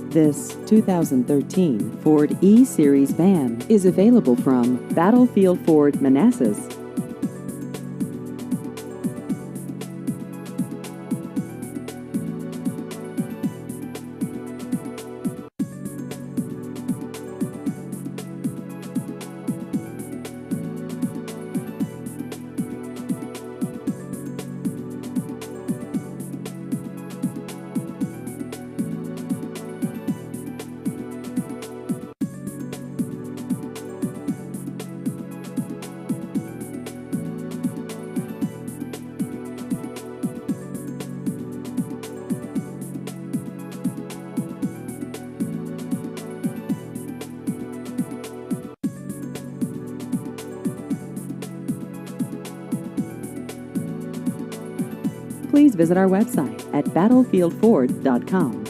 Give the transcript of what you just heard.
This 2013 Ford E-Series van is available from Battlefield Ford Manassas. Please visit our website at battlefieldford.com.